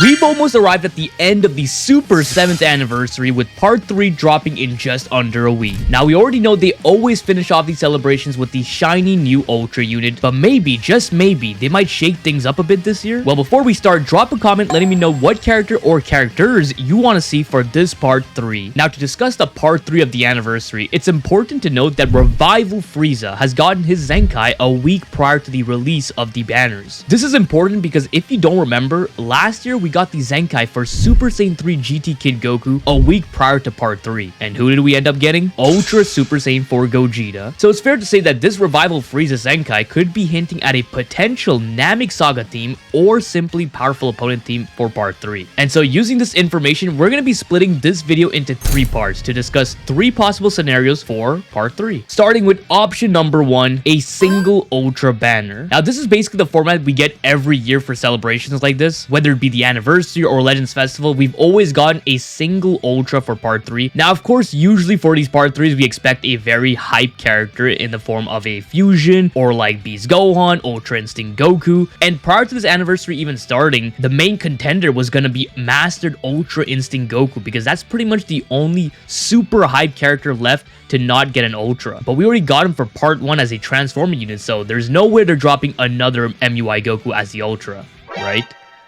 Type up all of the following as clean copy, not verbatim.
We've almost arrived at the end of the Super 7th anniversary, with part 3 dropping in just under a week. Now, we already know they always finish off these celebrations with the shiny new Ultra unit, but maybe, just maybe, they might shake things up a bit this year? Well, before we start, drop a comment letting me know what character or characters you want to see for this part 3. Now, to discuss the part 3 of the anniversary, it's important to note that Revival Frieza has gotten his Zenkai a week prior to the release of the banners. This is important because if you don't remember, last year we got the Zenkai for Super Saiyan 3 GT Kid Goku a week prior to part 3. And who did we end up getting? Ultra Super Saiyan 4 Gogeta. So it's fair to say that this Revival Frieza Zenkai could be hinting at a potential Namek Saga theme or simply powerful opponent theme for part 3. And so using this information, we're going to be splitting this video into 3 parts to discuss 3 possible scenarios for part 3. Starting with option number 1, a single Ultra banner. Now this is basically the format we get every year for celebrations like this. Whether it be the anniversary or Legends Festival, we've always gotten a single Ultra for part 3. Now of course, usually for these part 3s, we expect a very hype character in the form of a fusion or like Beast Gohan, Ultra Instinct Goku. And prior to this anniversary even starting, the main contender was going to be Mastered Ultra Instinct Goku, because that's pretty much the only super hype character left to not get an Ultra. But we already got him for part 1 as a transforming unit, so there's no way they're dropping another MUI Goku as the Ultra, right?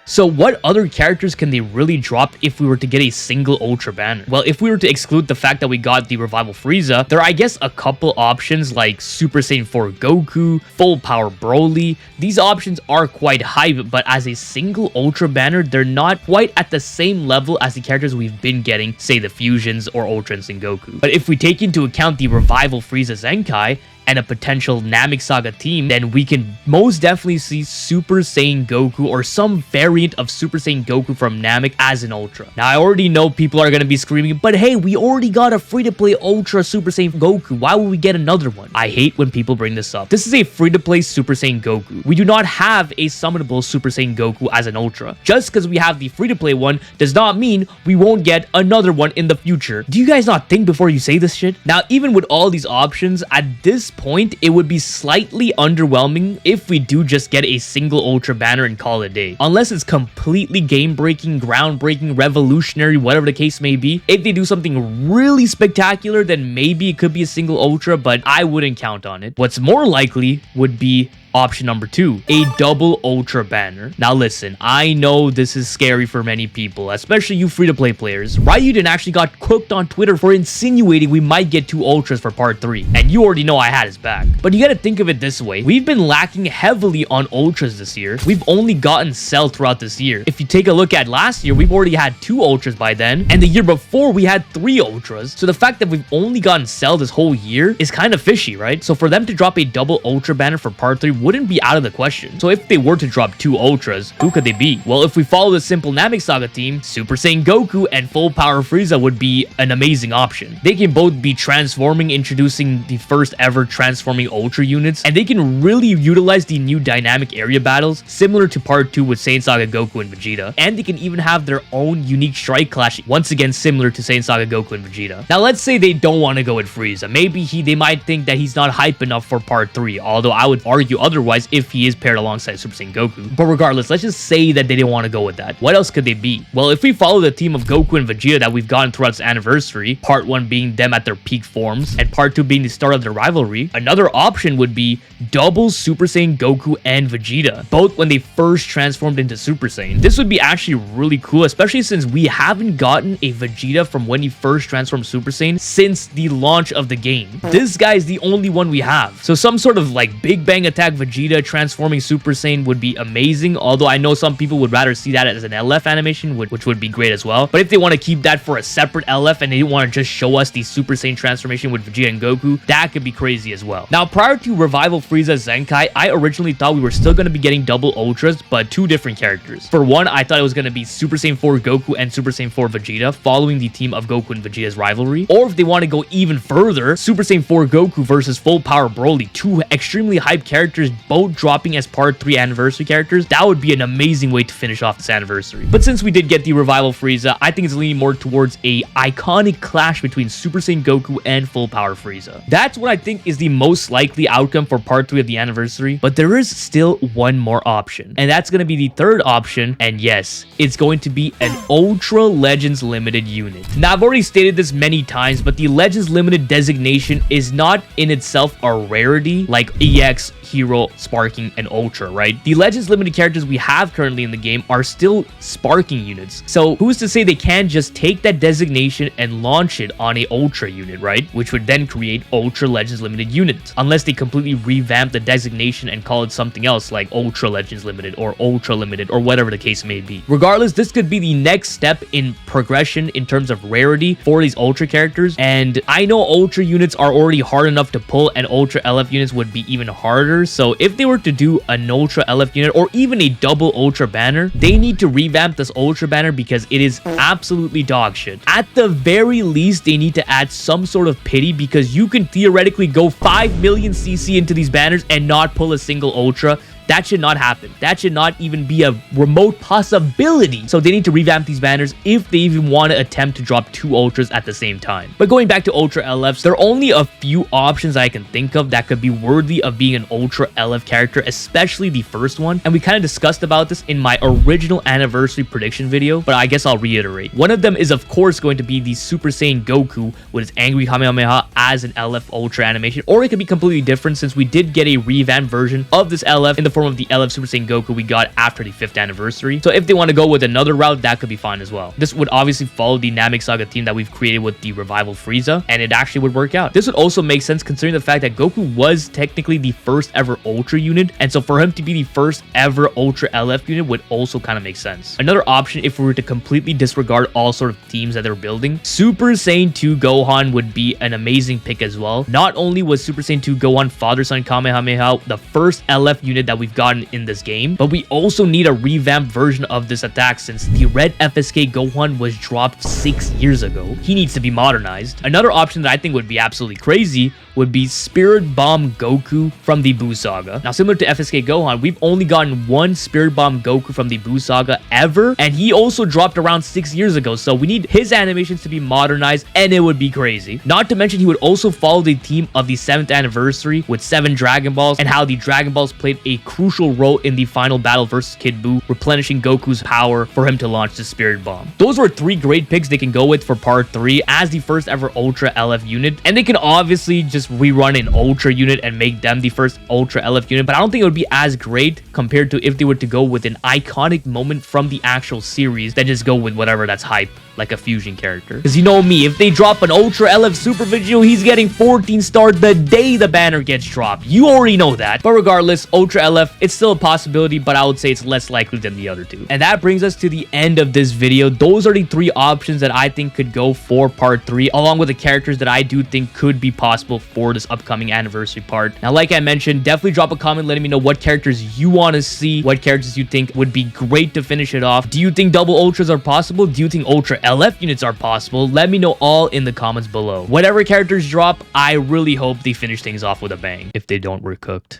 So what other characters can they really drop if we were to get a single Ultra banner? Well, if we were to exclude the fact that we got the Revival Frieza, there are, I guess, a couple options like Super Saiyan 4 Goku, Full Power Broly. These options are quite hype, but as a single Ultra banner, they're not quite at the same level as the characters we've been getting, say the Fusions or Ultra Instinct Goku. But if we take into account the Revival Frieza Zenkai and a potential Namek Saga team, then we can most definitely see Super Saiyan Goku or some variant of Super Saiyan Goku from Namek as an Ultra. Now, I already know people are going to be screaming, but hey, we already got a free-to-play Ultra Super Saiyan Goku. Why would we get another one? I hate when people bring this up. This is a free-to-play Super Saiyan Goku. We do not have a summonable Super Saiyan Goku as an Ultra. Just because we have the free-to-play one does not mean we won't get another one in the future. Do you guys not think before you say this shit? Now, even with all these options, at this point, it would be slightly underwhelming if we do just get a single Ultra banner and call it a day. Unless it's completely game-breaking, groundbreaking, revolutionary, whatever the case may be. If they do something really spectacular, then maybe it could be a single Ultra, but I wouldn't count on it. What's more likely would be option number 2, a double Ultra banner. Now listen, I know this is scary for many people, especially you free-to-play players. Ryuden actually got cooked on Twitter for insinuating we might get 2 Ultras for part 3, and you already know I had his back. But you gotta think of it this way, we've been lacking heavily on Ultras this year. We've only gotten Cell throughout this year. If you take a look at last year, we've already had 2 Ultras by then, and the year before we had 3 Ultras. So the fact that we've only gotten Cell this whole year is kind of fishy, right? So for them to drop a double Ultra banner for part 3 wouldn't be out of the question. So if they were to drop 2 Ultras, who could they be? Well, if we follow the simple Namek Saga theme, Super Saiyan Goku and Full Power Frieza would be an amazing option. They can both be transforming, introducing the first ever transforming Ultra units, and they can really utilize the new dynamic area battles, similar to part 2 with Saiyan Saga Goku and Vegeta. And they can even have their own unique strike clash, once again similar to Saiyan Saga Goku and Vegeta. Now let's say they don't want to go with Frieza. Maybe they might think that he's not hype enough for part 3, although I would argue otherwise if he is paired alongside Super Saiyan Goku. But regardless, let's just say that they didn't want to go with that. What else could they be? Well, if we follow the theme of Goku and Vegeta that we've gotten throughout this anniversary, part 1 being them at their peak forms, and part 2 being the start of their rivalry, another option would be double Super Saiyan Goku and Vegeta, both when they first transformed into Super Saiyan. This would be actually really cool, especially since we haven't gotten a Vegeta from when he first transformed Super Saiyan since the launch of the game. This guy is the only one we have. So some sort of like Big Bang Attack Vegeta transforming Super Saiyan would be amazing, although I know some people would rather see that as an LF animation, which would be great as well. But if they want to keep that for a separate LF and they want to just show us the Super Saiyan transformation with Vegeta and Goku, that could be crazy as well. Now, prior to Revival Frieza Zenkai, I originally thought we were still going to be getting double Ultras, but 2 different characters. For one, I thought it was going to be Super Saiyan 4 Goku and Super Saiyan 4 Vegeta, following the team of Goku and Vegeta's rivalry. Or if they want to go even further, Super Saiyan 4 Goku versus Full Power Broly, 2 extremely hype characters characters both dropping as part 3 anniversary characters, that would be an amazing way to finish off this anniversary. But since we did get the Revival Frieza, I think it's leaning more towards a iconic clash between Super Saiyan Goku and Full Power Frieza. That's what I think is the most likely outcome for part 3 of the anniversary, but there is still one more option, and that's going to be the third option, and yes, it's going to be an Ultra Legends Limited unit. Now, I've already stated this many times, but the Legends Limited designation is not in itself a rarity like EX, Hero, Sparking, and Ultra, right? The Legends Limited characters we have currently in the game are still Sparking units, so who's to say they can't just take that designation and launch it on a Ultra unit, right? Which would then create Ultra Legends Limited units, unless they completely revamp the designation and call it something else like Ultra Legends Limited or Ultra Limited or whatever the case may be. Regardless, this could be the next step in progression in terms of rarity for these Ultra characters, and I know Ultra units are already hard enough to pull, and Ultra LF units would be even harder, so if they were to do an Ultra LF unit or even a double Ultra banner, they need to revamp this Ultra banner because it is absolutely dog shit. At the very least, they need to add some sort of pity, because you can theoretically go 5 million CC into these banners and not pull a single Ultra. That should not happen. That should not even be a remote possibility. So they need to revamp these banners if they even want to attempt to drop 2 Ultras at the same time. But going back to Ultra LFs, there are only a few options I can think of that could be worthy of being an Ultra LF character, especially the first one. And we kind of discussed about this in my original anniversary prediction video, but I guess I'll reiterate. One of them is, of course, going to be the Super Saiyan Goku with his Angry Kamehameha as an LF Ultra animation, or it could be completely different since we did get a revamped version of this LF in the form of the LF Super Saiyan Goku we got after the 5th anniversary. So if they want to go with another route, that could be fine as well. This would obviously follow the Namek Saga theme that we've created with the Revival Frieza, and it actually would work out. This would also make sense considering the fact that Goku was technically the first ever Ultra unit, and so for him to be the first ever Ultra LF unit would also kind of make sense. Another option, if we were to completely disregard all sort of themes that they're building, Super Saiyan 2 Gohan would be an amazing pick as well. Not only was Super Saiyan 2 Gohan Father-Son Kamehameha the first LF unit that we've gotten in this game, but we also need a revamped version of this attack since the red FSK Gohan was dropped 6 years ago. He needs to be modernized. Another option that I think would be absolutely crazy would be Spirit Bomb Goku from the Buu Saga. Now, similar to FSK Gohan, we've only gotten one Spirit Bomb Goku from the Buu Saga ever, and he also dropped around 6 years ago, so we need his animations to be modernized, and it would be crazy. Not to mention, he would also follow the theme of the 7th anniversary with 7 Dragon Balls, and how the Dragon Balls played a crucial role in the final battle versus Kid Buu, replenishing Goku's power for him to launch the Spirit Bomb. Those were 3 great picks they can go with for part 3 as the first ever Ultra LF unit, and they can obviously just rerun an Ultra unit and make them the first Ultra LF unit, but I don't think it would be as great compared to if they were to go with an iconic moment from the actual series than just go with whatever that's hype, like a fusion character. Because you know me, if they drop an Ultra LF Super Vegito, he's getting 14 stars the day the banner gets dropped. You already know that. But regardless, Ultra LF, it's still a possibility, but I would say it's less likely than the other 2. And that brings us to the end of this video. Those are the 3 options that I think could go for part 3, along with the characters that I do think could be possible for this upcoming anniversary part. Now, like I mentioned, definitely drop a comment letting me know what characters you want to see, what characters you think would be great to finish it off. Do you think double Ultras are possible? Do you think Ultra LF units are possible? Let me know all in the comments below. Whatever characters drop, I really hope they finish things off with a bang if they don't, we're cooked.